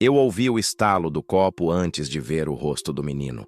Eu ouvi o estalo do copo antes de ver o rosto do menino.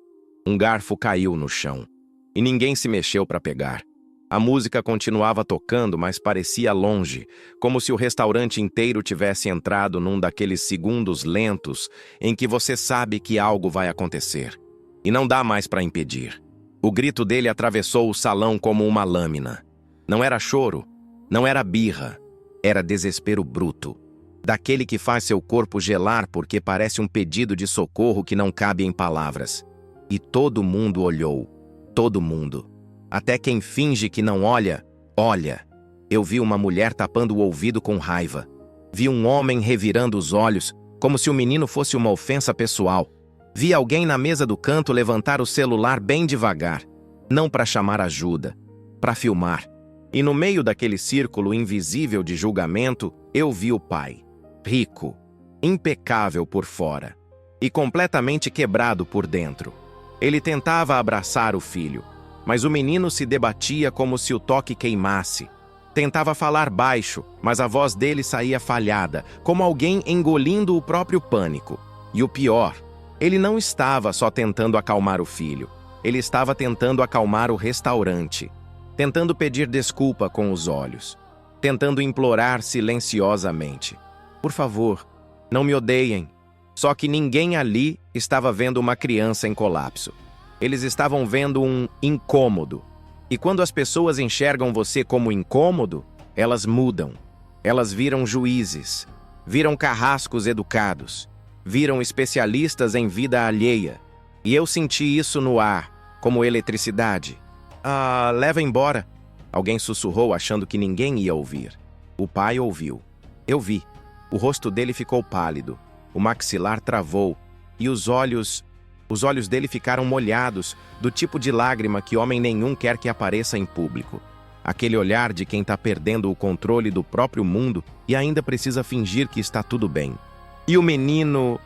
Um garfo caiu no chão, e ninguém se mexeu para pegar. A música continuava tocando, mas parecia longe, como se o restaurante inteiro tivesse entrado num daqueles segundos lentos em que você sabe que algo vai acontecer. E não dá mais para impedir. O grito dele atravessou o salão como uma lâmina. Não era choro, não era birra, era desespero bruto. Daquele que faz seu corpo gelar porque parece um pedido de socorro que não cabe em palavras. E todo mundo olhou. Todo mundo. Até quem finge que não olha, olha. Eu vi uma mulher tapando o ouvido com raiva. Vi um homem revirando os olhos, como se o menino fosse uma ofensa pessoal. Vi alguém na mesa do canto levantar o celular bem devagar. Não para chamar ajuda, para filmar. E no meio daquele círculo invisível de julgamento, eu vi o pai. Rico, impecável por fora e completamente quebrado por dentro. Ele tentava abraçar o filho, mas o menino se debatia como se o toque queimasse. Tentava falar baixo, mas a voz dele saía falhada, como alguém engolindo o próprio pânico. E o pior, ele não estava só tentando acalmar o filho, ele estava tentando acalmar o restaurante, tentando pedir desculpa com os olhos, tentando implorar silenciosamente. Por favor, não me odeiem. Só que ninguém ali estava vendo uma criança em colapso. Eles estavam vendo um incômodo. E quando as pessoas enxergam você como incômodo, elas mudam. Elas viram juízes, viram carrascos educados, viram especialistas em vida alheia. E eu senti isso no ar, como eletricidade. Leva embora. Alguém sussurrou achando que ninguém ia ouvir. O pai ouviu. Eu vi. O rosto dele ficou pálido, o maxilar travou e os olhos dele ficaram molhados, do tipo de lágrima que homem nenhum quer que apareça em público. Aquele olhar de quem está perdendo o controle do próprio mundo e ainda precisa fingir que está tudo bem. E o menino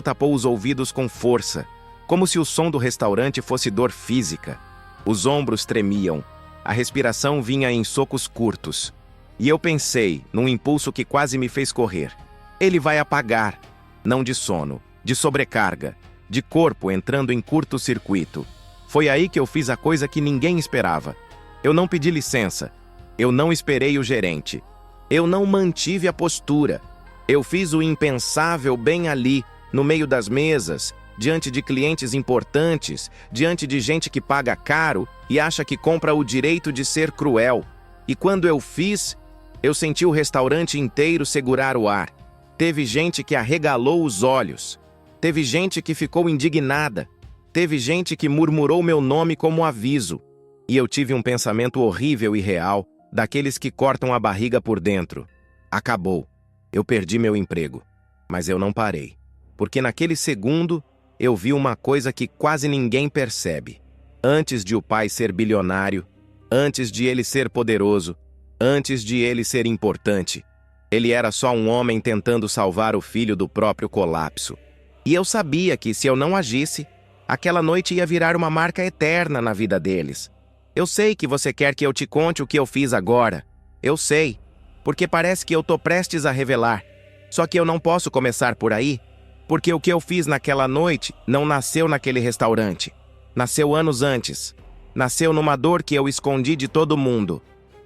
tapou os ouvidos com força, como se o som do restaurante fosse dor física. Os ombros tremiam, a respiração vinha em socos curtos. E eu pensei, num impulso que quase me fez correr. Ele vai apagar, não de sono, de sobrecarga, de corpo entrando em curto-circuito. Foi aí que eu fiz a coisa que ninguém esperava. Eu não pedi licença. Eu não esperei o gerente. Eu não mantive a postura. Eu fiz o impensável bem ali, no meio das mesas, diante de clientes importantes, diante de gente que paga caro e acha que compra o direito de ser cruel. E quando eu fiz, eu senti o restaurante inteiro segurar o ar. Teve gente que arregalou os olhos. Teve gente que ficou indignada. Teve gente que murmurou meu nome como aviso. E eu tive um pensamento horrível e real, daqueles que cortam a barriga por dentro. Acabou. Eu perdi meu emprego. Mas eu não parei. Porque naquele segundo, eu vi uma coisa que quase ninguém percebe. Antes de o pai ser bilionário, antes de ele ser poderoso, antes de ele ser importante, ele era só um homem tentando salvar o filho do próprio colapso. E eu sabia que, se eu não agisse, aquela noite ia virar uma marca eterna na vida deles. Eu sei que você quer que eu te conte o que eu fiz agora. Eu sei, porque parece que eu tô prestes a revelar. Só que eu não posso começar por aí, porque o que eu fiz naquela noite não nasceu naquele restaurante. Nasceu anos antes. Nasceu numa dor que eu escondi de todo mundo.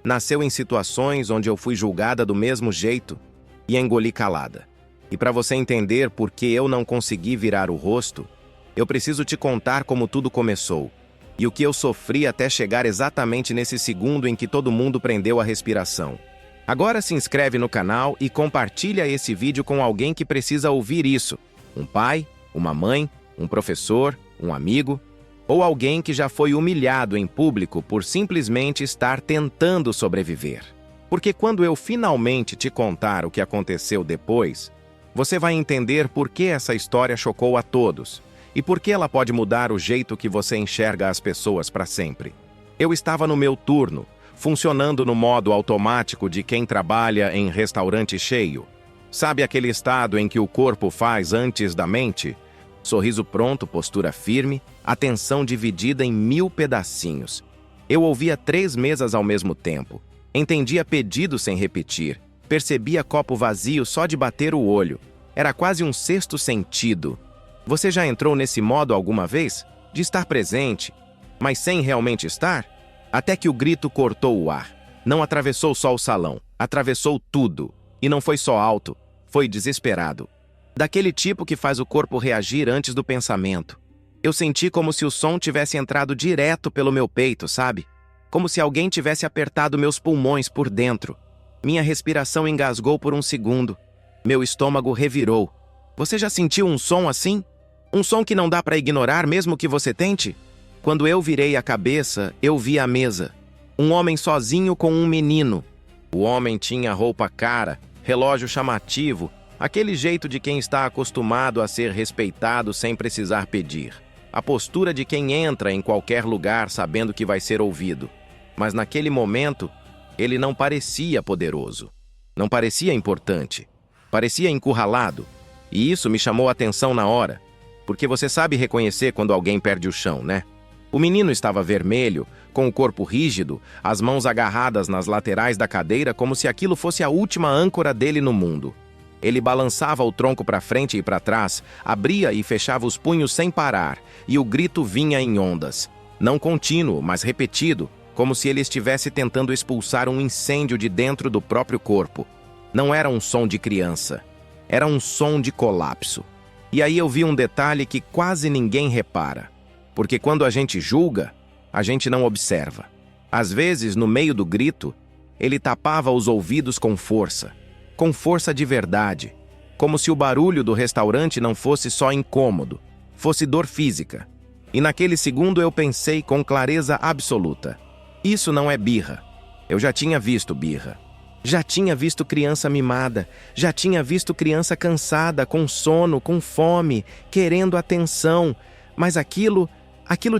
Nasceu em situações onde eu fui julgada do mesmo jeito e engoli calada. E para você entender por que eu não consegui virar o rosto, eu preciso te contar como tudo começou e o que eu sofri até chegar exatamente nesse segundo em que todo mundo prendeu a respiração. Agora se inscreve no canal e compartilha esse vídeo com alguém que precisa ouvir isso. Um pai, uma mãe, um professor, um amigo, ou alguém que já foi humilhado em público por simplesmente estar tentando sobreviver. Porque quando eu finalmente te contar o que aconteceu depois, você vai entender por que essa história chocou a todos e por que ela pode mudar o jeito que você enxerga as pessoas para sempre. Eu estava no meu turno, funcionando no modo automático de quem trabalha em restaurante cheio. Sabe aquele estado em que o corpo faz antes da mente? Sorriso pronto, postura firme, atenção dividida em 1000 pedacinhos. Eu ouvia 3 mesas ao mesmo tempo. Entendia pedido sem repetir. Percebia copo vazio só de bater o olho. Era quase um sexto sentido. Você já entrou nesse modo alguma vez? De estar presente, mas sem realmente estar? Até que o grito cortou o ar. Não atravessou só o salão, atravessou tudo. E não foi só alto, foi desesperado. Daquele tipo que faz o corpo reagir antes do pensamento. Eu senti como se o som tivesse entrado direto pelo meu peito, sabe? Como se alguém tivesse apertado meus pulmões por dentro. Minha respiração engasgou por um segundo. Meu estômago revirou. Você já sentiu um som assim? Um som que não dá para ignorar mesmo que você tente? Quando eu virei a cabeça, eu vi a mesa. Um homem sozinho com um menino. O homem tinha roupa cara, relógio chamativo, aquele jeito de quem está acostumado a ser respeitado sem precisar pedir. A postura de quem entra em qualquer lugar sabendo que vai ser ouvido. Mas naquele momento, ele não parecia poderoso. Não parecia importante. Parecia encurralado. E isso me chamou a atenção na hora. Porque você sabe reconhecer quando alguém perde o chão, né? O menino estava vermelho, com o corpo rígido, as mãos agarradas nas laterais da cadeira como se aquilo fosse a última âncora dele no mundo. Ele balançava o tronco para frente e para trás, abria e fechava os punhos sem parar, e o grito vinha em ondas. Não contínuo, mas repetido, como se ele estivesse tentando expulsar um incêndio de dentro do próprio corpo. Não era um som de criança, era um som de colapso. E aí eu vi um detalhe que quase ninguém repara. Porque quando a gente julga, a gente não observa. Às vezes, no meio do grito, ele tapava os ouvidos com força de verdade, como se o barulho do restaurante não fosse só incômodo, fosse dor física. E naquele segundo eu pensei com clareza absoluta: isso não é birra. Eu já tinha visto birra. Já tinha visto criança mimada, já tinha visto criança cansada, com sono, com fome, querendo atenção, mas aquilo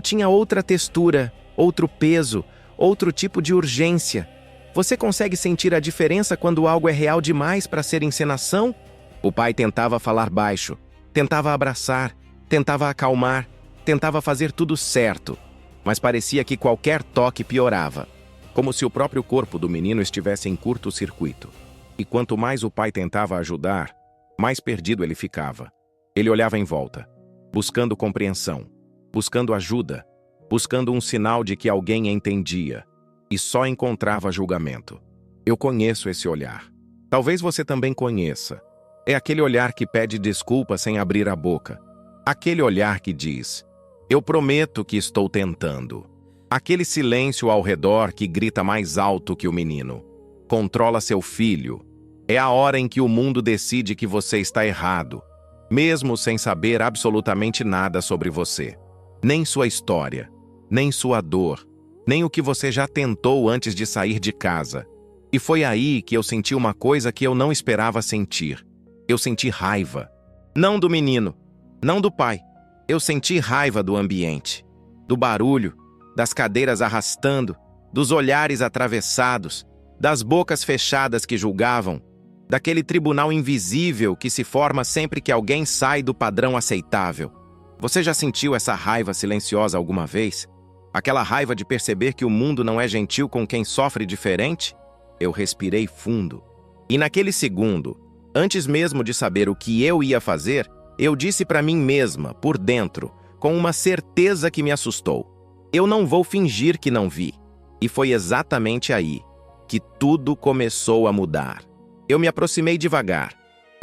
tinha outra textura, outro peso, outro tipo de urgência. Você consegue sentir a diferença quando algo é real demais para ser encenação? O pai tentava falar baixo, tentava abraçar, tentava acalmar, tentava fazer tudo certo, mas parecia que qualquer toque piorava, como se o próprio corpo do menino estivesse em curto-circuito. E quanto mais o pai tentava ajudar, mais perdido ele ficava. Ele olhava em volta, buscando compreensão, buscando ajuda, buscando um sinal de que alguém entendia. E só encontrava julgamento. Eu conheço esse olhar. Talvez você também conheça. É aquele olhar que pede desculpa sem abrir a boca. Aquele olhar que diz: eu prometo que estou tentando. Aquele silêncio ao redor que grita mais alto que o menino. Controla seu filho. É a hora em que o mundo decide que você está errado, mesmo sem saber absolutamente nada sobre você. Nem sua história, nem sua dor, nem o que você já tentou antes de sair de casa. E foi aí que eu senti uma coisa que eu não esperava sentir. Eu senti raiva. Não do menino, não do pai. Eu senti raiva do ambiente, do barulho, das cadeiras arrastando, dos olhares atravessados, das bocas fechadas que julgavam, daquele tribunal invisível que se forma sempre que alguém sai do padrão aceitável. Você já sentiu essa raiva silenciosa alguma vez? Aquela raiva de perceber que o mundo não é gentil com quem sofre diferente? Eu respirei fundo. E naquele segundo, antes mesmo de saber o que eu ia fazer, eu disse para mim mesma, por dentro, com uma certeza que me assustou: eu não vou fingir que não vi. E foi exatamente aí que tudo começou a mudar. Eu me aproximei devagar,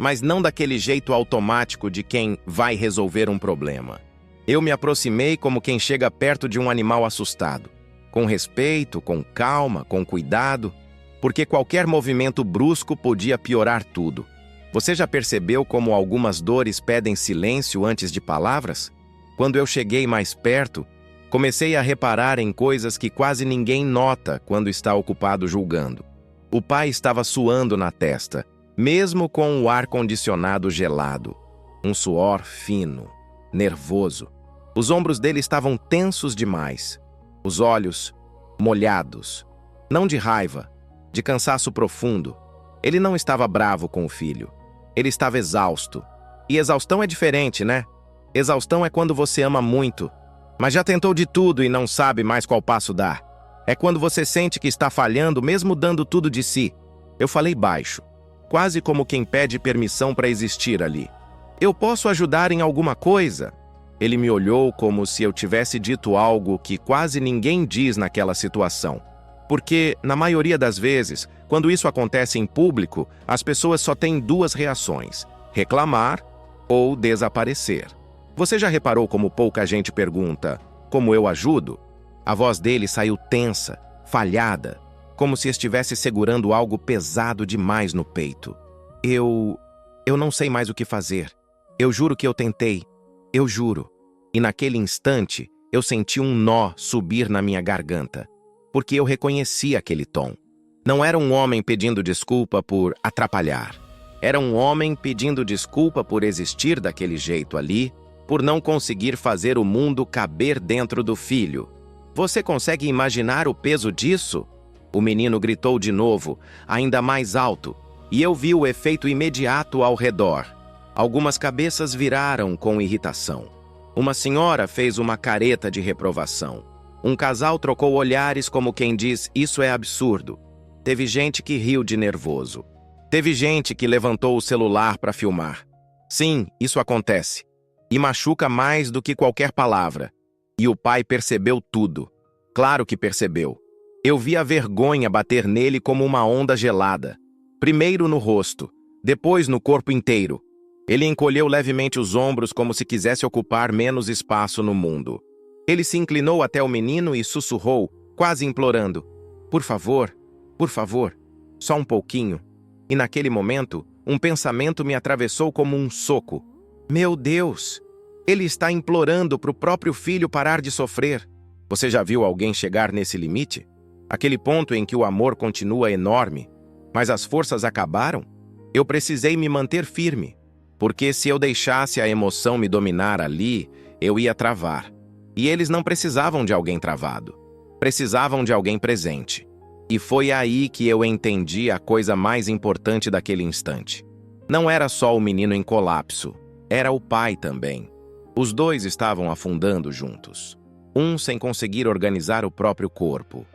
mas não daquele jeito automático de quem vai resolver um problema. Eu me aproximei como quem chega perto de um animal assustado, com respeito, com calma, com cuidado, porque qualquer movimento brusco podia piorar tudo. Você já percebeu como algumas dores pedem silêncio antes de palavras? Quando eu cheguei mais perto, comecei a reparar em coisas que quase ninguém nota quando está ocupado julgando. O pai estava suando na testa, mesmo com o ar-condicionado gelado. Um suor fino, nervoso. Os ombros dele estavam tensos demais. Os olhos molhados. Não de raiva, de cansaço profundo. Ele não estava bravo com o filho. Ele estava exausto. E exaustão é diferente, né? Exaustão é quando você ama muito, mas já tentou de tudo e não sabe mais qual passo dar. É quando você sente que está falhando mesmo dando tudo de si. Eu falei baixo, quase como quem pede permissão para existir ali. Eu posso ajudar em alguma coisa? Ele me olhou como se eu tivesse dito algo que quase ninguém diz naquela situação. Porque, na maioria das vezes, quando isso acontece em público, as pessoas só têm duas reações: reclamar ou desaparecer. Você já reparou como pouca gente pergunta, como eu ajudo? A voz dele saiu tensa, falhada, como se estivesse segurando algo pesado demais no peito. Eu não sei mais o que fazer. Eu juro que eu tentei. Eu juro. E naquele instante, eu senti um nó subir na minha garganta, porque eu reconheci aquele tom. Não era um homem pedindo desculpa por atrapalhar. Era um homem pedindo desculpa por existir daquele jeito ali, por não conseguir fazer o mundo caber dentro do filho. Você consegue imaginar o peso disso? O menino gritou de novo, ainda mais alto, e eu vi o efeito imediato ao redor. Algumas cabeças viraram com irritação. Uma senhora fez uma careta de reprovação. Um casal trocou olhares como quem diz, isso é absurdo. Teve gente que riu de nervoso. Teve gente que levantou o celular para filmar. Sim, isso acontece. E machuca mais do que qualquer palavra. E o pai percebeu tudo. Claro que percebeu. Eu vi a vergonha bater nele como uma onda gelada. Primeiro no rosto, depois no corpo inteiro. Ele encolheu levemente os ombros como se quisesse ocupar menos espaço no mundo. Ele se inclinou até o menino e sussurrou, quase implorando, por favor, só um pouquinho." E naquele momento, um pensamento me atravessou como um soco. Meu Deus! Ele está implorando para o próprio filho parar de sofrer. Você já viu alguém chegar nesse limite? Aquele ponto em que o amor continua enorme, mas as forças acabaram? Eu precisei me manter firme, porque se eu deixasse a emoção me dominar ali, eu ia travar. E eles não precisavam de alguém travado. Precisavam de alguém presente. E foi aí que eu entendi a coisa mais importante daquele instante. Não era só o menino em colapso, era o pai também. Os dois estavam afundando juntos. Um sem conseguir organizar o próprio corpo.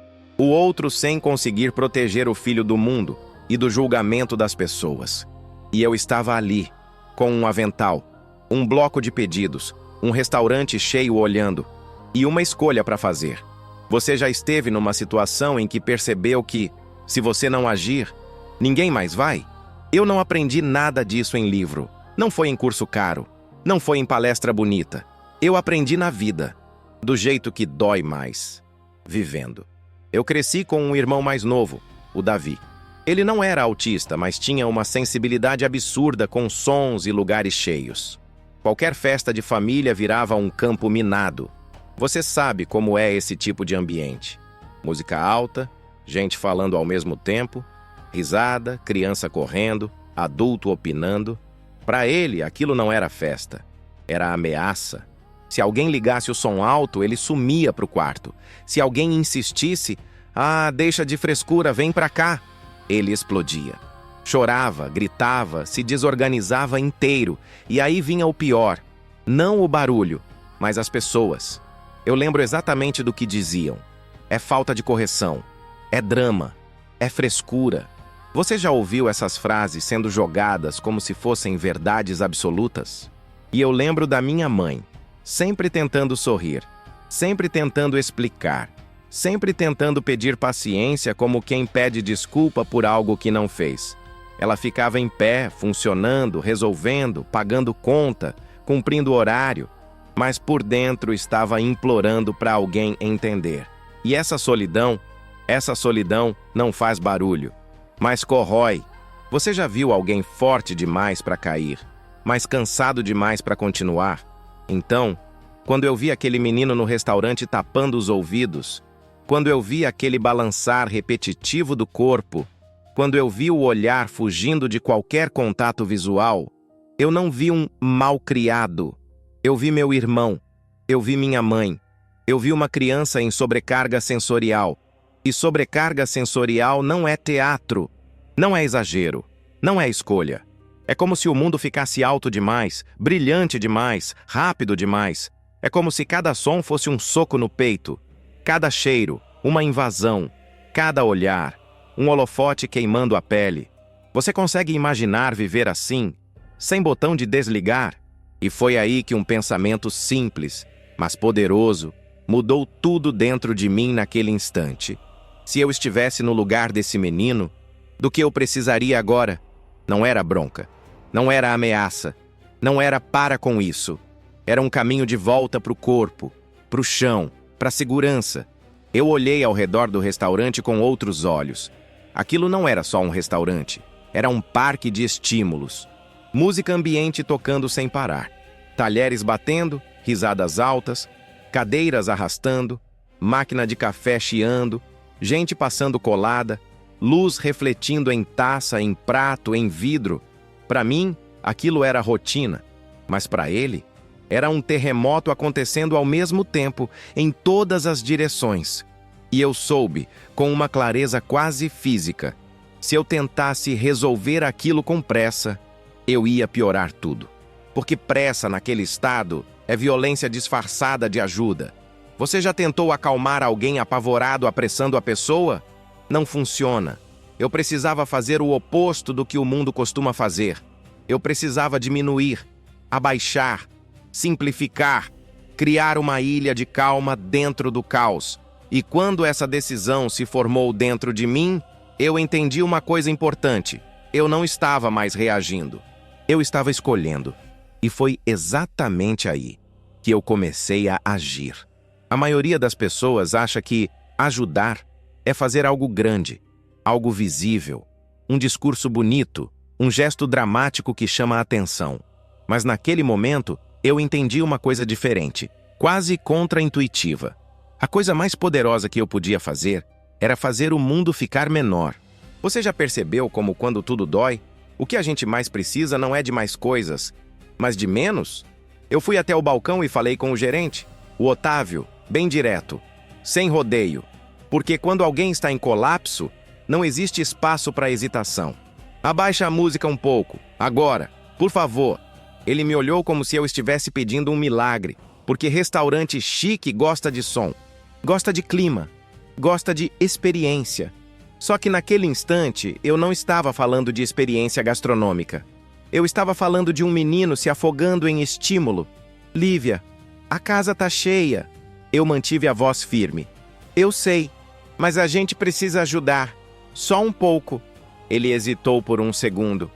O outro sem conseguir proteger o filho do mundo e do julgamento das pessoas. E eu estava ali, com um avental, um bloco de pedidos, um restaurante cheio olhando, e uma escolha para fazer. Você já esteve numa situação em que percebeu que, se você não agir, ninguém mais vai? Eu não aprendi nada disso em livro. Não foi em curso caro. Não foi em palestra bonita. Eu aprendi na vida. Do jeito que dói mais. Vivendo. Eu cresci com um irmão mais novo, o Davi. Ele não era autista, mas tinha uma sensibilidade absurda com sons e lugares cheios. Qualquer festa de família virava um campo minado. Você sabe como é esse tipo de ambiente. Música alta, gente falando ao mesmo tempo, risada, criança correndo, adulto opinando. Para ele, aquilo não era festa, era ameaça. Se alguém ligasse o som alto, ele sumia para o quarto. Se alguém insistisse, deixa de frescura, vem para cá, ele explodia. Chorava, gritava, se desorganizava inteiro. E aí vinha o pior. Não o barulho, mas as pessoas. Eu lembro exatamente do que diziam. É falta de correção. É drama. É frescura. Você já ouviu essas frases sendo jogadas como se fossem verdades absolutas? E eu lembro da minha mãe, sempre tentando sorrir, sempre tentando explicar, sempre tentando pedir paciência como quem pede desculpa por algo que não fez. Ela ficava em pé, funcionando, resolvendo, pagando conta, cumprindo horário, mas por dentro estava implorando para alguém entender. E essa solidão não faz barulho, mas corrói. Você já viu alguém forte demais para cair, mas cansado demais para continuar? Então, quando eu vi aquele menino no restaurante tapando os ouvidos, quando eu vi aquele balançar repetitivo do corpo, quando eu vi o olhar fugindo de qualquer contato visual, eu não vi um mal-criado. Eu vi meu irmão, eu vi minha mãe, eu vi uma criança em sobrecarga sensorial. E sobrecarga sensorial não é teatro, não é exagero, não é escolha. É como se o mundo ficasse alto demais, brilhante demais, rápido demais. É como se cada som fosse um soco no peito, cada cheiro, uma invasão, cada olhar, um holofote queimando a pele. Você consegue imaginar viver assim, sem botão de desligar? E foi aí que um pensamento simples, mas poderoso, mudou tudo dentro de mim naquele instante. Se eu estivesse no lugar desse menino, do que eu precisaria agora? Não era bronca, não era ameaça, não era para com isso. Era um caminho de volta para o corpo, para o chão, para a segurança. Eu olhei ao redor do restaurante com outros olhos. Aquilo não era só um restaurante, era um parque de estímulos. Música ambiente tocando sem parar. Talheres batendo, risadas altas, cadeiras arrastando, máquina de café chiando, gente passando colada, luz refletindo em taça, em prato, em vidro. Para mim, aquilo era rotina, mas para ele, era um terremoto acontecendo ao mesmo tempo, em todas as direções. E eu soube, com uma clareza quase física, se eu tentasse resolver aquilo com pressa, eu ia piorar tudo. Porque pressa naquele estado é violência disfarçada de ajuda. Você já tentou acalmar alguém apavorado apressando a pessoa? Não funciona. Eu precisava fazer o oposto do que o mundo costuma fazer. Eu precisava diminuir, abaixar, simplificar, criar uma ilha de calma dentro do caos. E quando essa decisão se formou dentro de mim, eu entendi uma coisa importante. Eu não estava mais reagindo. Eu estava escolhendo. E foi exatamente aí que eu comecei a agir. A maioria das pessoas acha que ajudar é fazer algo grande, algo visível, um discurso bonito, um gesto dramático que chama a atenção. Mas naquele momento, eu entendi uma coisa diferente, quase contra-intuitiva. A coisa mais poderosa que eu podia fazer era fazer o mundo ficar menor. Você já percebeu como quando tudo dói, o que a gente mais precisa não é de mais coisas, mas de menos? Eu fui até o balcão e falei com o gerente, o Otávio, bem direto, sem rodeio. Porque quando alguém está em colapso, não existe espaço para hesitação. Abaixa a música um pouco, agora, por favor. Ele me olhou como se eu estivesse pedindo um milagre, porque restaurante chique gosta de som, gosta de clima, gosta de experiência. Só que naquele instante, eu não estava falando de experiência gastronômica. Eu estava falando de um menino se afogando em estímulo. Lívia, a casa tá cheia. Eu mantive a voz firme. Eu sei, mas a gente precisa ajudar. Só um pouco. Ele hesitou por um segundo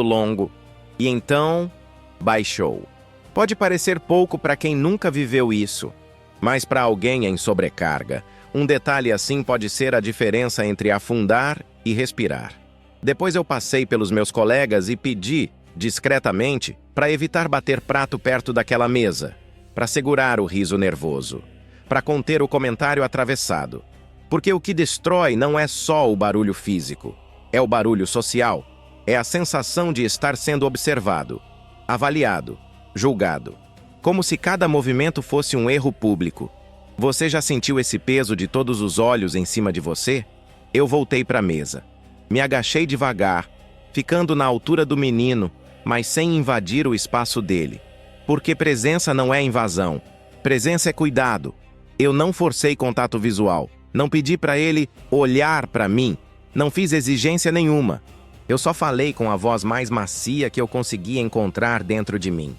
longo, e então baixou. Pode parecer pouco para quem nunca viveu isso, mas para alguém em sobrecarga, um detalhe assim pode ser a diferença entre afundar e respirar. Depois eu passei pelos meus colegas e pedi, discretamente, para evitar bater prato perto daquela mesa, para segurar o riso nervoso, para conter o comentário atravessado. Porque o que destrói não é só o barulho físico, é o barulho social, é a sensação de estar sendo observado, avaliado, julgado, como se cada movimento fosse um erro público. Você já sentiu esse peso de todos os olhos em cima de você? Eu voltei para a mesa. Me agachei devagar, ficando na altura do menino, mas sem invadir o espaço dele. Porque presença não é invasão. Presença é cuidado. Eu não forcei contato visual. Não pedi para ele olhar para mim. Não fiz exigência nenhuma. Eu só falei com a voz mais macia que eu conseguia encontrar dentro de mim.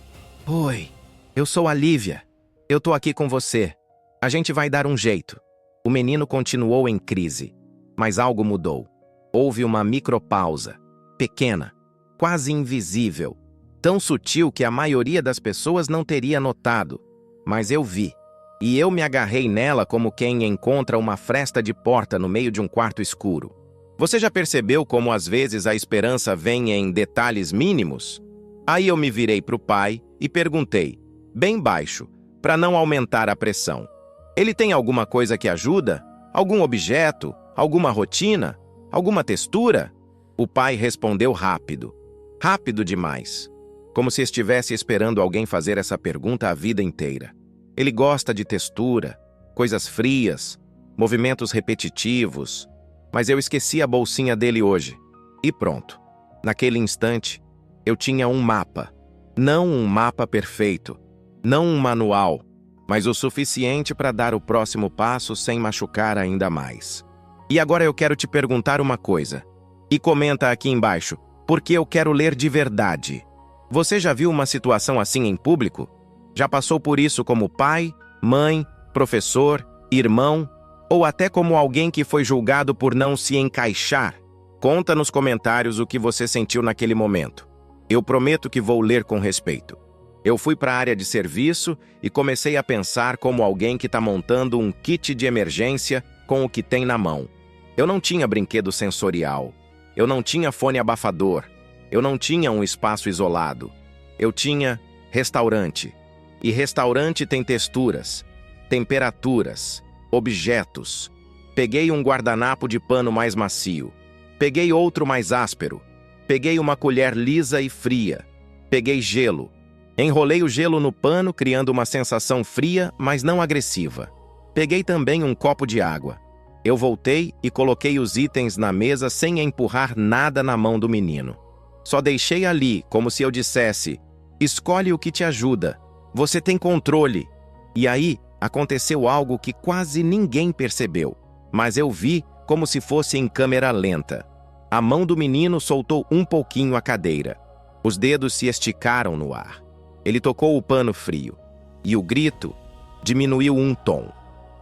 Oi, eu sou a Lívia. Eu tô aqui com você. A gente vai dar um jeito. O menino continuou em crise, mas algo mudou. Houve uma micropausa, pequena, quase invisível, tão sutil que a maioria das pessoas não teria notado. Mas eu vi, e eu me agarrei nela como quem encontra uma fresta de porta no meio de um quarto escuro. Você já percebeu como às vezes a esperança vem em detalhes mínimos? Aí eu me virei para o pai e perguntei, bem baixo, para não aumentar a pressão. Ele tem alguma coisa que ajuda? Algum objeto? Alguma rotina? Alguma textura? O pai respondeu rápido. Rápido demais. Como se estivesse esperando alguém fazer essa pergunta a vida inteira. Ele gosta de textura, coisas frias, movimentos repetitivos. Mas eu esqueci a bolsinha dele hoje. E pronto. Naquele instante, eu tinha um mapa. Não um mapa perfeito. Não um manual. Mas o suficiente para dar o próximo passo sem machucar ainda mais. E agora eu quero te perguntar uma coisa. E comenta aqui embaixo, porque eu quero ler de verdade. Você já viu uma situação assim em público? Já passou por isso como pai, mãe, professor, irmão, ou até como alguém que foi julgado por não se encaixar? Conta nos comentários o que você sentiu naquele momento. Eu prometo que vou ler com respeito. Eu fui para a área de serviço e comecei a pensar como alguém que está montando um kit de emergência com o que tem na mão. Eu não tinha brinquedo sensorial. Eu não tinha fone abafador. Eu não tinha um espaço isolado. Eu tinha restaurante. E restaurante tem texturas, temperaturas, objetos. Peguei um guardanapo de pano mais macio. Peguei outro mais áspero. Peguei uma colher lisa e fria. Peguei gelo. Enrolei o gelo no pano, criando uma sensação fria, mas não agressiva. Peguei também um copo de água. Eu voltei e coloquei os itens na mesa sem empurrar nada na mão do menino. Só deixei ali, como se eu dissesse, escolhe o que te ajuda. Você tem controle. E aí, aconteceu algo que quase ninguém percebeu, mas eu vi como se fosse em câmera lenta. A mão do menino soltou um pouquinho a cadeira. Os dedos se esticaram no ar. Ele tocou o pano frio. E o grito diminuiu um tom.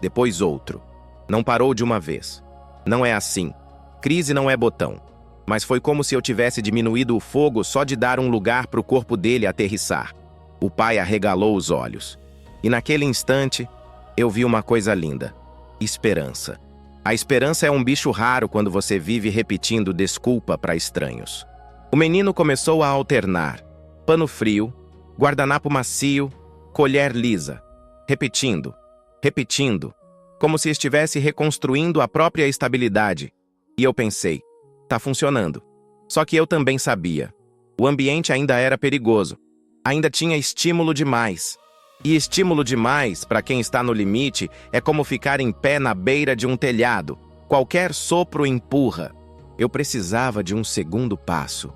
Depois outro. Não parou de uma vez. Não é assim. Crise não é botão. Mas foi como se eu tivesse diminuído o fogo só de dar um lugar para o corpo dele aterrissar. O pai arregalou os olhos. E naquele instante, eu vi uma coisa linda. Esperança. A esperança é um bicho raro quando você vive repetindo desculpa para estranhos. O menino começou a alternar. Pano frio, guardanapo macio, colher lisa. Repetindo, repetindo, como se estivesse reconstruindo a própria estabilidade. E eu pensei, tá funcionando. Só que eu também sabia. O ambiente ainda era perigoso. Ainda tinha estímulo demais. E estímulo demais, para quem está no limite, é como ficar em pé na beira de um telhado. Qualquer sopro empurra. Eu precisava de um segundo passo.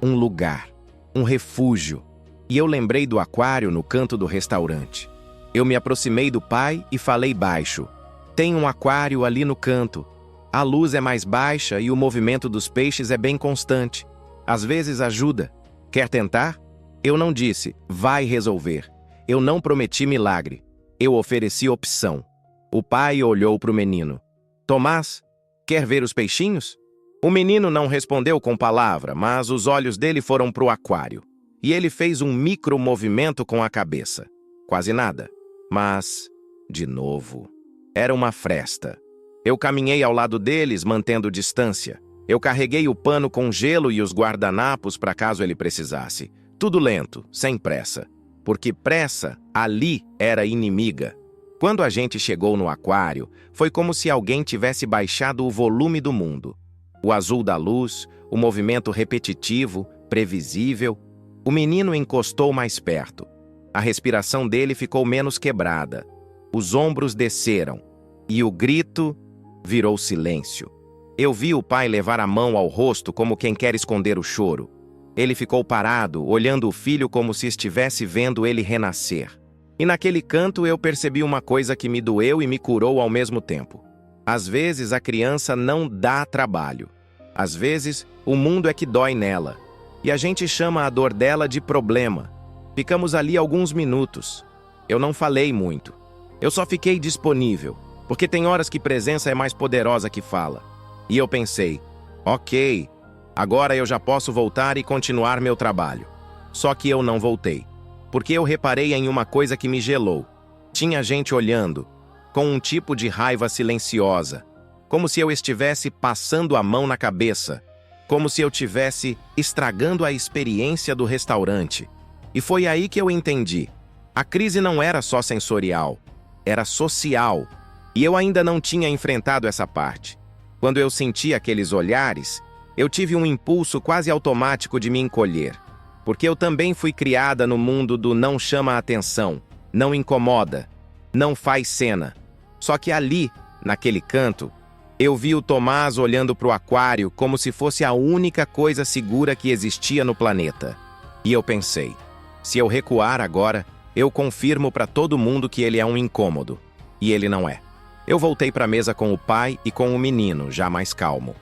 Um lugar. Um refúgio. E eu lembrei do aquário no canto do restaurante. Eu me aproximei do pai e falei baixo. Tem um aquário ali no canto. A luz é mais baixa e o movimento dos peixes é bem constante. Às vezes ajuda. Quer tentar? Eu não disse, vai resolver. Eu não prometi milagre. Eu ofereci opção. O pai olhou para o menino. Tomás, quer ver os peixinhos? O menino não respondeu com palavra, mas os olhos dele foram para o aquário. E ele fez um micro movimento com a cabeça. Quase nada. Mas, de novo, era uma fresta. Eu caminhei ao lado deles, mantendo distância. Eu carreguei o pano com gelo e os guardanapos para caso ele precisasse. Tudo lento, sem pressa. Porque pressa, ali, era inimiga. Quando a gente chegou no aquário, foi como se alguém tivesse baixado o volume do mundo. O azul da luz, o movimento repetitivo, previsível. O menino encostou mais perto. A respiração dele ficou menos quebrada. Os ombros desceram. E o grito virou silêncio. Eu vi o pai levar a mão ao rosto como quem quer esconder o choro. Ele ficou parado, olhando o filho como se estivesse vendo ele renascer. E naquele canto eu percebi uma coisa que me doeu e me curou ao mesmo tempo. Às vezes a criança não dá trabalho. Às vezes o mundo é que dói nela. E a gente chama a dor dela de problema. Ficamos ali alguns minutos. Eu não falei muito. Eu só fiquei disponível, porque tem horas que presença é mais poderosa que fala. E eu pensei, ok, agora eu já posso voltar e continuar meu trabalho. Só que eu não voltei, porque eu reparei em uma coisa que me gelou. Tinha gente olhando, com um tipo de raiva silenciosa, como se eu estivesse passando a mão na cabeça, como se eu tivesse estragando a experiência do restaurante. E foi aí que eu entendi. A crise não era só sensorial, era social. E eu ainda não tinha enfrentado essa parte. Quando eu senti aqueles olhares, eu tive um impulso quase automático de me encolher. Porque eu também fui criada no mundo do não chama a atenção, não incomoda, não faz cena. Só que ali, naquele canto, eu vi o Tomás olhando para o aquário como se fosse a única coisa segura que existia no planeta. E eu pensei, se eu recuar agora, eu confirmo para todo mundo que ele é um incômodo. E ele não é. Eu voltei para a mesa com o pai e com o menino, já mais calmo.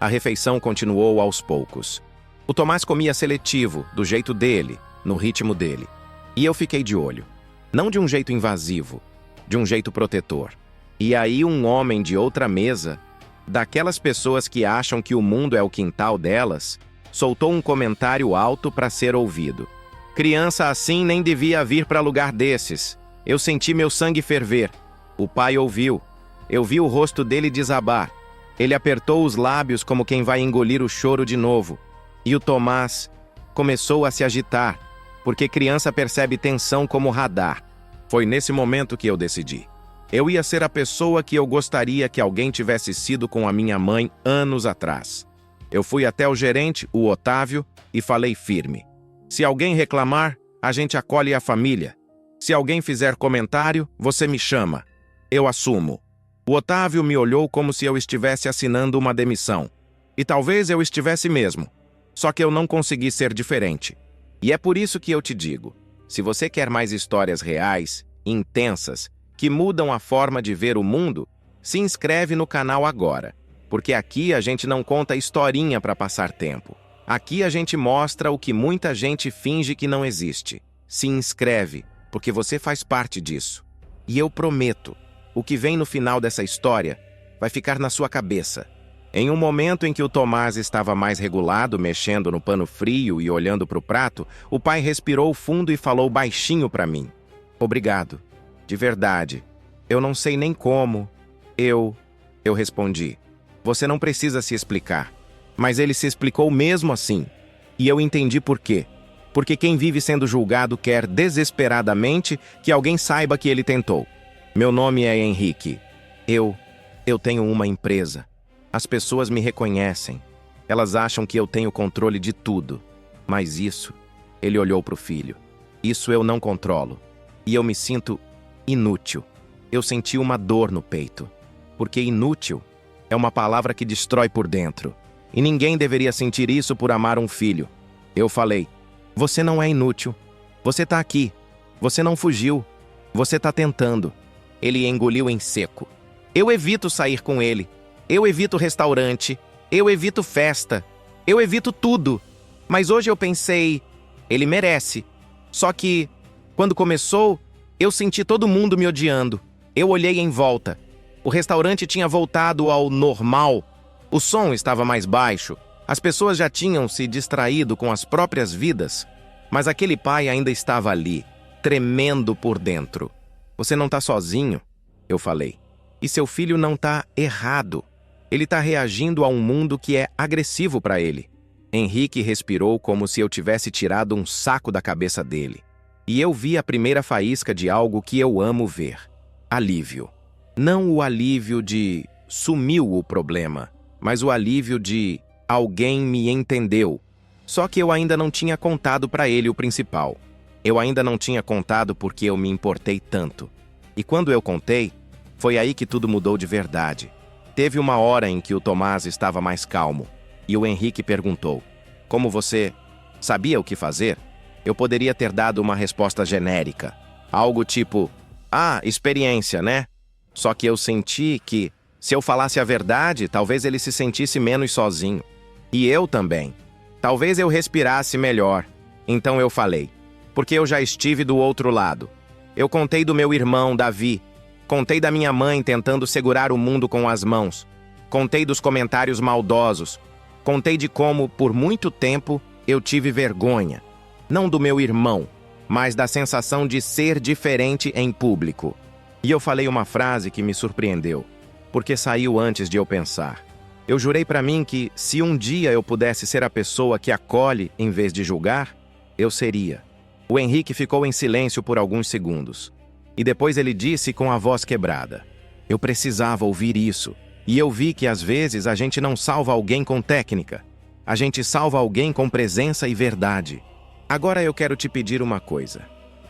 A refeição continuou aos poucos. O Tomás comia seletivo, do jeito dele, no ritmo dele. E eu fiquei de olho. Não de um jeito invasivo, de um jeito protetor. E aí um homem de outra mesa, daquelas pessoas que acham que o mundo é o quintal delas, soltou um comentário alto para ser ouvido. Criança assim nem devia vir para lugar desses. Eu senti meu sangue ferver. O pai ouviu. Eu vi o rosto dele desabar. Ele apertou os lábios como quem vai engolir o choro de novo. E o Tomás começou a se agitar, porque criança percebe tensão como radar. Foi nesse momento que eu decidi. Eu ia ser a pessoa que eu gostaria que alguém tivesse sido com a minha mãe anos atrás. Eu fui até o gerente, o Otávio, e falei firme. Se alguém reclamar, a gente acolhe a família. Se alguém fizer comentário, você me chama. Eu assumo. O Otávio me olhou como se eu estivesse assinando uma demissão. E talvez eu estivesse mesmo. Só que eu não consegui ser diferente. E é por isso que eu te digo, se você quer mais histórias reais, intensas, que mudam a forma de ver o mundo, se inscreve no canal agora. Porque aqui a gente não conta historinha para passar tempo. Aqui a gente mostra o que muita gente finge que não existe. Se inscreve, porque você faz parte disso. E eu prometo, o que vem no final dessa história vai ficar na sua cabeça. Em um momento em que o Tomás estava mais regulado, mexendo no pano frio e olhando para o prato, o pai respirou fundo e falou baixinho para mim. Obrigado. De verdade. Eu não sei nem como. Eu respondi. Você não precisa se explicar. Mas ele se explicou mesmo assim. E eu entendi por quê. Porque quem vive sendo julgado quer desesperadamente que alguém saiba que ele tentou. Meu nome é Henrique. Eu tenho uma empresa. As pessoas me reconhecem. Elas acham que eu tenho controle de tudo. Mas isso, ele olhou para o filho. Isso eu não controlo. E eu me sinto inútil. Eu senti uma dor no peito. Porque inútil é uma palavra que destrói por dentro. E ninguém deveria sentir isso por amar um filho. Eu falei, você não é inútil. Você tá aqui. Você não fugiu. Você tá tentando. Ele engoliu em seco. Eu evito sair com ele. Eu evito restaurante. Eu evito festa. Eu evito tudo. Mas hoje eu pensei, ele merece. Só que, quando começou, eu senti todo mundo me odiando. Eu olhei em volta. O restaurante tinha voltado ao normal. O som estava mais baixo. As pessoas já tinham se distraído com as próprias vidas. Mas aquele pai ainda estava ali, tremendo por dentro. Você não está sozinho, eu falei. E seu filho não está errado. Ele está reagindo a um mundo que é agressivo para ele. Henrique respirou como se eu tivesse tirado um saco da cabeça dele. E eu vi a primeira faísca de algo que eu amo ver. Alívio. Não o alívio de sumiu o problema, mas o alívio de alguém me entendeu. Só que eu ainda não tinha contado para ele o principal. Eu ainda não tinha contado porque eu me importei tanto. E quando eu contei, foi aí que tudo mudou de verdade. Teve uma hora em que o Tomás estava mais calmo. E o Henrique perguntou, como você sabia o que fazer? Eu poderia ter dado uma resposta genérica. Algo tipo, experiência, né? Só que eu senti que, se eu falasse a verdade, talvez ele se sentisse menos sozinho. E eu também. Talvez eu respirasse melhor. Então eu falei. Porque eu já estive do outro lado. Eu contei do meu irmão, Davi. Contei da minha mãe tentando segurar o mundo com as mãos. Contei dos comentários maldosos. Contei de como, por muito tempo, eu tive vergonha. Não do meu irmão, mas da sensação de ser diferente em público. E eu falei uma frase que me surpreendeu, porque saiu antes de eu pensar. Eu jurei para mim que, se um dia eu pudesse ser a pessoa que acolhe em vez de julgar, eu seria. O Henrique ficou em silêncio por alguns segundos. E depois ele disse com a voz quebrada. Eu precisava ouvir isso. E eu vi que às vezes a gente não salva alguém com técnica. A gente salva alguém com presença e verdade. Agora eu quero te pedir uma coisa.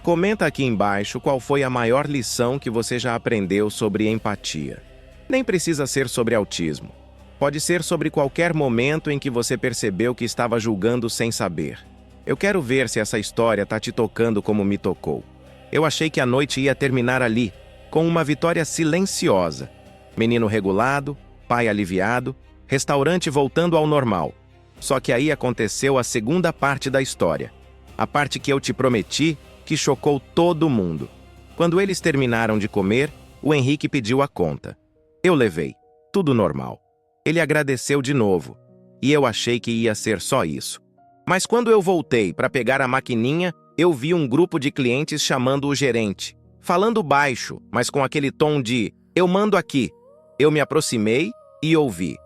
Comenta aqui embaixo qual foi a maior lição que você já aprendeu sobre empatia. Nem precisa ser sobre autismo. Pode ser sobre qualquer momento em que você percebeu que estava julgando sem saber. Eu quero ver se essa história tá te tocando como me tocou. Eu achei que a noite ia terminar ali, com uma vitória silenciosa. Menino regulado, pai aliviado, Restaurante voltando ao normal. Só que aí aconteceu a segunda parte da história. A parte que eu te prometi, que chocou todo mundo. Quando eles terminaram de comer, o Henrique pediu a conta. Eu levei. Tudo normal. Ele agradeceu de novo. E eu achei que ia ser só isso. Mas quando eu voltei para pegar a maquininha, eu vi um grupo de clientes chamando o gerente. Falando baixo, mas com aquele tom de "eu mando aqui". Eu me aproximei e ouvi.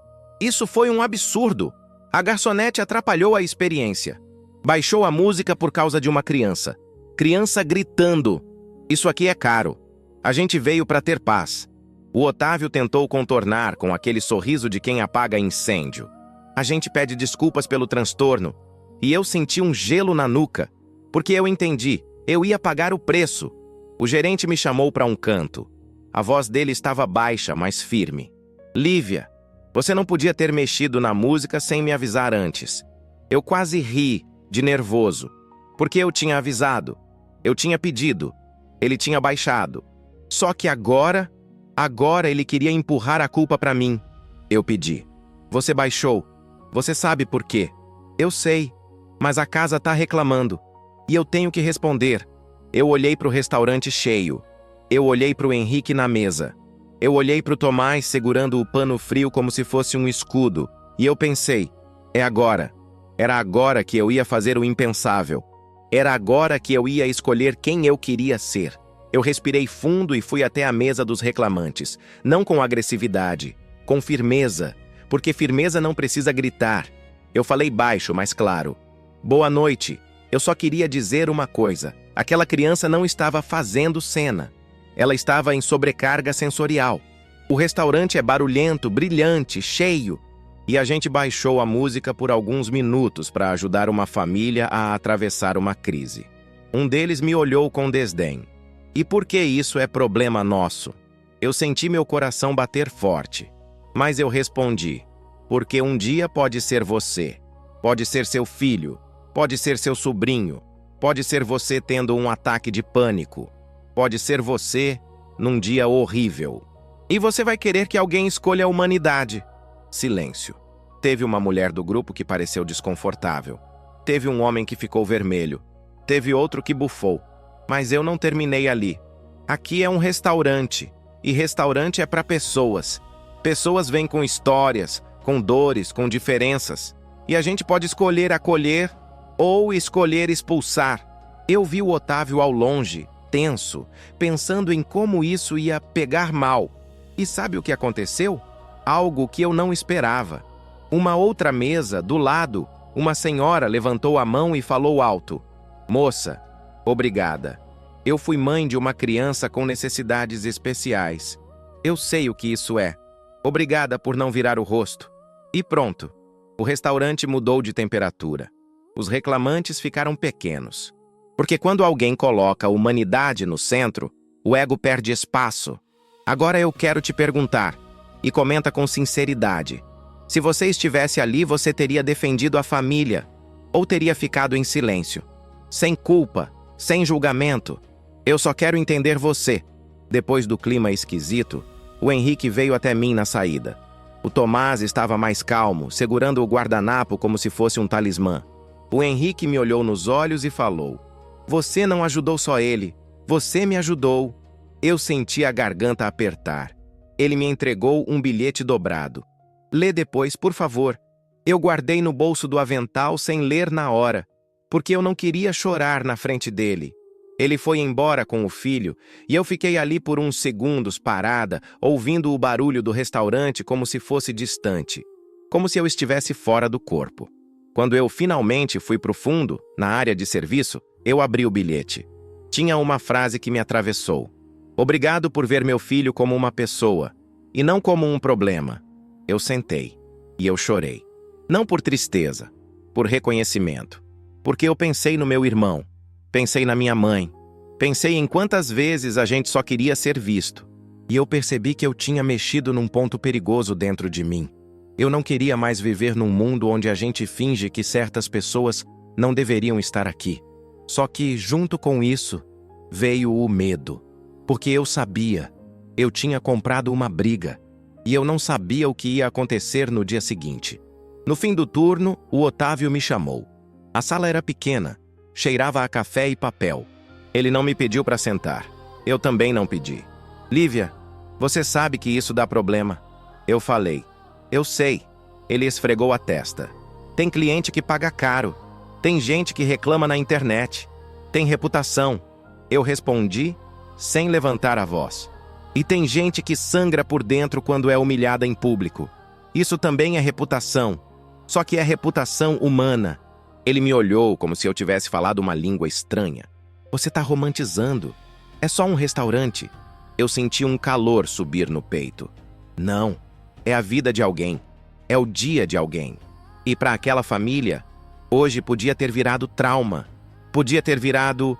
Isso foi um absurdo. A garçonete atrapalhou a experiência. Baixou a música por causa de uma criança. Criança gritando. Isso aqui é caro. A gente veio para ter paz. O Otávio tentou contornar com aquele sorriso de quem apaga incêndio. A gente pede desculpas pelo transtorno. E eu senti um gelo na nuca, porque eu entendi, eu ia pagar o preço. O gerente me chamou para um canto. A voz dele estava baixa, mas firme. Lívia, você não podia ter mexido na música sem me avisar antes. Eu quase ri, de nervoso, porque eu tinha avisado. Eu tinha pedido. Ele tinha baixado. Só que agora ele queria empurrar a culpa para mim. Eu pedi. Você baixou. Você sabe por quê? Eu sei, mas a casa tá reclamando. E eu tenho que responder. Eu olhei para o restaurante cheio. Eu olhei para o Henrique na mesa. Eu olhei para o Tomás segurando o pano frio como se fosse um escudo. E eu pensei, é agora. Era agora que eu ia fazer o impensável. Era agora que eu ia escolher quem eu queria ser. Eu respirei fundo e fui até a mesa dos reclamantes. Não com agressividade, com firmeza. Porque firmeza não precisa gritar. Eu falei baixo, mas claro. Boa noite. Eu só queria dizer uma coisa. Aquela criança não estava fazendo cena. Ela estava em sobrecarga sensorial. O restaurante é barulhento, brilhante, cheio. E a gente baixou a música por alguns minutos para ajudar uma família a atravessar uma crise. Um deles me olhou com desdém. E por que isso é problema nosso? Eu senti meu coração bater forte. Mas eu respondi, porque um dia pode ser você, pode ser seu filho, pode ser seu sobrinho, pode ser você tendo um ataque de pânico, pode ser você num dia horrível. E você vai querer que alguém escolha a humanidade. Silêncio. Teve uma mulher do grupo que pareceu desconfortável. Teve um homem que ficou vermelho. Teve outro que bufou. Mas eu não terminei ali. Aqui é um restaurante, e restaurante é para pessoas. Pessoas vêm com histórias, com dores, com diferenças. E a gente pode escolher acolher ou escolher expulsar. Eu vi o Otávio ao longe, tenso, pensando em como isso ia pegar mal. E sabe o que aconteceu? Algo que eu não esperava. Uma outra mesa, do lado, uma senhora levantou a mão e falou alto. Moça, obrigada. Eu fui mãe de uma criança com necessidades especiais. Eu sei o que isso é. Obrigada por não virar o rosto. E pronto. O restaurante mudou de temperatura. Os reclamantes ficaram pequenos. Porque quando alguém coloca a humanidade no centro, o ego perde espaço. Agora eu quero te perguntar, e comenta com sinceridade. Se você estivesse ali, você teria defendido a família, ou teria ficado em silêncio? Sem culpa, sem julgamento. Eu só quero entender você. Depois do clima esquisito, o Henrique veio até mim na saída. O Tomás estava mais calmo, segurando o guardanapo como se fosse um talismã. O Henrique me olhou nos olhos e falou: Você não ajudou só ele, você me ajudou. Eu senti a garganta apertar. Ele me entregou um bilhete dobrado. Lê depois, por favor. Eu guardei no bolso do avental sem ler na hora, porque eu não queria chorar na frente dele. Ele foi embora com o filho, e eu fiquei ali por uns segundos parada, ouvindo o barulho do restaurante como se fosse distante, como se eu estivesse fora do corpo. Quando eu finalmente fui para o fundo, na área de serviço, eu abri o bilhete. Tinha uma frase que me atravessou. Obrigado por ver meu filho como uma pessoa, e não como um problema. Eu sentei, e eu chorei. Não por tristeza, por reconhecimento. Porque eu pensei no meu irmão, pensei na minha mãe, pensei em quantas vezes a gente só queria ser visto. E eu percebi que eu tinha mexido num ponto perigoso dentro de mim. Eu não queria mais viver num mundo onde a gente finge que certas pessoas não deveriam estar aqui. Só que, junto com isso, veio o medo. Porque eu sabia, eu tinha comprado uma briga. e eu não sabia o que ia acontecer no dia seguinte. No fim do turno, o Otávio me chamou. A sala era pequena, cheirava a café e papel. Ele não me pediu para sentar. Eu também não pedi. Lívia, você sabe que isso dá problema. Eu falei. Eu sei. Ele esfregou a testa. Tem cliente que paga caro. Tem gente que reclama na internet. Tem reputação. Eu respondi, sem levantar a voz. E tem gente que sangra por dentro quando é humilhada em público. Isso também é reputação. Só que é reputação humana. Ele me olhou como se eu tivesse falado uma língua estranha. Você está romantizando. É só um restaurante. Eu senti um calor subir no peito. Não. É a vida de alguém. É o dia de alguém. E para aquela família, hoje podia ter virado trauma. Podia ter virado...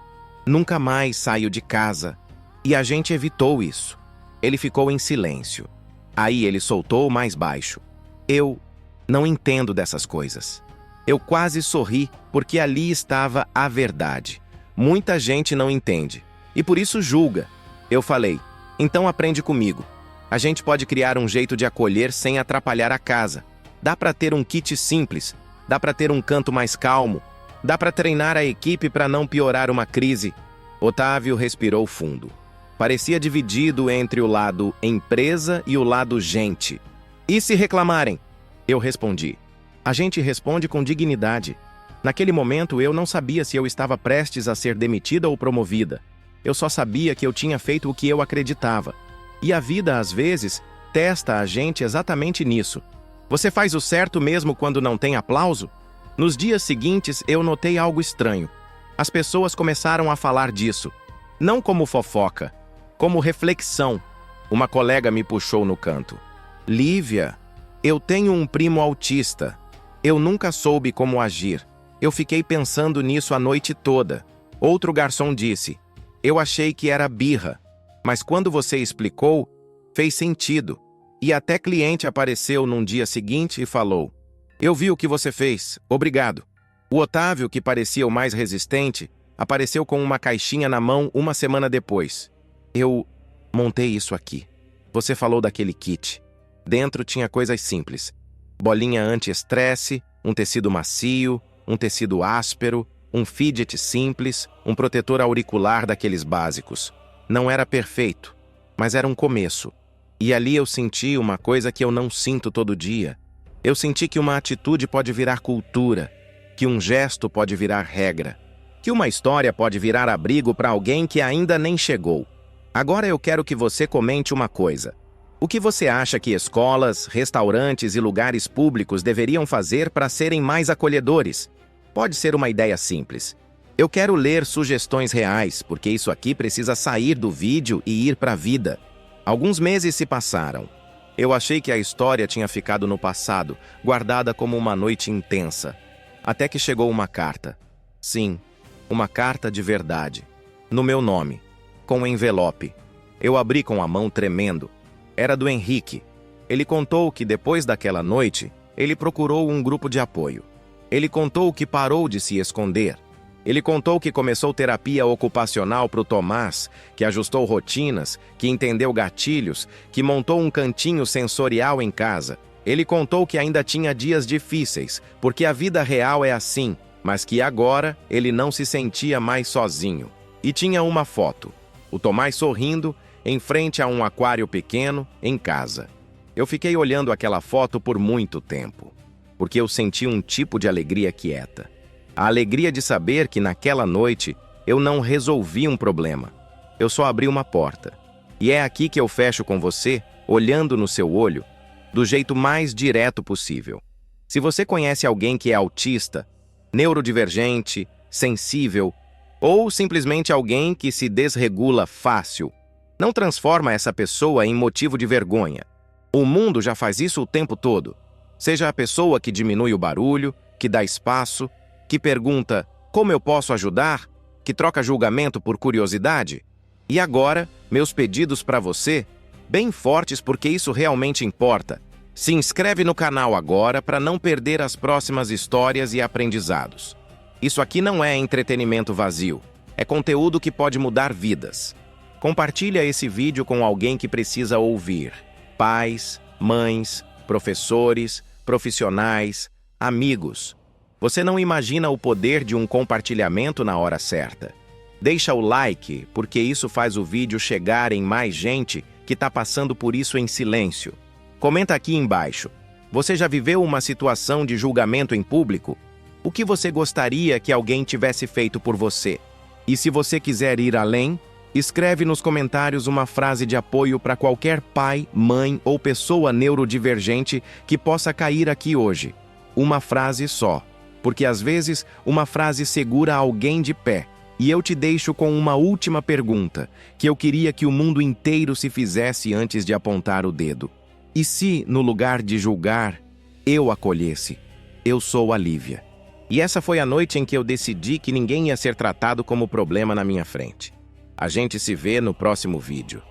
Nunca mais saio de casa. E a gente evitou isso. Ele ficou em silêncio. Aí ele soltou mais baixo. Eu não entendo dessas coisas. Eu quase sorri, porque ali estava a verdade. Muita gente não entende. E por isso julga. Eu falei, então aprende comigo. A gente pode criar um jeito de acolher sem atrapalhar a casa. Dá para ter um kit simples. Dá para ter um canto mais calmo. Dá para treinar a equipe para não piorar uma crise. Otávio respirou fundo. Parecia dividido entre o lado empresa e o lado gente. E se reclamarem? Eu respondi. A gente responde com dignidade. Naquele momento eu não sabia se eu estava prestes a ser demitida ou promovida. Eu só sabia que eu tinha feito o que eu acreditava. E a vida, às vezes, testa a gente exatamente nisso. Você faz o certo mesmo quando não tem aplauso? Nos dias seguintes eu notei algo estranho. As pessoas começaram a falar disso. Não como fofoca, como reflexão. Uma colega me puxou no canto. Lívia, eu tenho um primo autista. Eu nunca soube como agir. Eu fiquei pensando nisso a noite toda. Outro garçom disse, eu achei que era birra, mas quando você explicou, fez sentido. E até cliente apareceu num dia seguinte e falou, eu vi o que você fez, obrigado. O Otávio, que parecia o mais resistente, apareceu com uma caixinha na mão uma semana depois. Eu montei isso aqui. Você falou daquele kit. Dentro tinha coisas simples. Bolinha anti-estresse, um tecido macio, um tecido áspero, um fidget simples, um protetor auricular daqueles básicos. Não era perfeito, mas era um começo. E ali eu senti uma coisa que eu não sinto todo dia. Eu senti que uma atitude pode virar cultura, que um gesto pode virar regra, que uma história pode virar abrigo para alguém que ainda nem chegou. Agora eu quero que você comente uma coisa. O que você acha que escolas, restaurantes e lugares públicos deveriam fazer para serem mais acolhedores? Pode ser uma ideia simples. Eu quero ler sugestões reais, porque isso aqui precisa sair do vídeo e ir para a vida. Alguns meses se passaram. Eu achei que a história tinha ficado no passado, guardada como uma noite intensa. Até que chegou uma carta. Sim, uma carta de verdade. No meu nome. Com envelope. Eu abri com a mão tremendo. Era do Henrique. Ele contou que depois daquela noite, ele procurou um grupo de apoio. Ele contou que parou de se esconder. Ele contou que começou terapia ocupacional para o Tomás, que ajustou rotinas, que entendeu gatilhos, que montou um cantinho sensorial em casa. Ele contou que ainda tinha dias difíceis, porque a vida real é assim, mas que agora ele não se sentia mais sozinho. E tinha uma foto. O Tomás sorrindo, em frente a um aquário pequeno, em casa. Eu fiquei olhando aquela foto por muito tempo, porque eu senti um tipo de alegria quieta. A alegria de saber que naquela noite eu não resolvi um problema. Eu só abri uma porta. E é aqui que eu fecho com você, olhando no seu olho, do jeito mais direto possível. Se você conhece alguém que é autista, neurodivergente, sensível, ou simplesmente alguém que se desregula fácil, não transforma essa pessoa em motivo de vergonha. O mundo já faz isso o tempo todo. Seja a pessoa que diminui o barulho, que dá espaço, que pergunta como eu posso ajudar, que troca julgamento por curiosidade. E agora, meus pedidos para você, bem fortes porque isso realmente importa. Se inscreve no canal agora para não perder as próximas histórias e aprendizados. Isso aqui não é entretenimento vazio, é conteúdo que pode mudar vidas. Compartilha esse vídeo com alguém que precisa ouvir. Paz, mães, professores, profissionais, amigos. Você não imagina o poder de um compartilhamento na hora certa. Deixa o like, porque isso faz o vídeo chegar em mais gente que está passando por isso em silêncio. Comenta aqui embaixo. Você já viveu uma situação de julgamento em público? O que você gostaria que alguém tivesse feito por você? E se você quiser ir além, escreve nos comentários uma frase de apoio para qualquer pai, mãe ou pessoa neurodivergente que possa cair aqui hoje. Uma frase só, porque às vezes uma frase segura alguém de pé. E eu te deixo com uma última pergunta, que eu queria que o mundo inteiro se fizesse antes de apontar o dedo. E se, no lugar de julgar, eu acolhesse? Eu sou a Lívia. E essa foi a noite em que eu decidi que ninguém ia ser tratado como problema na minha frente. A gente se vê no próximo vídeo.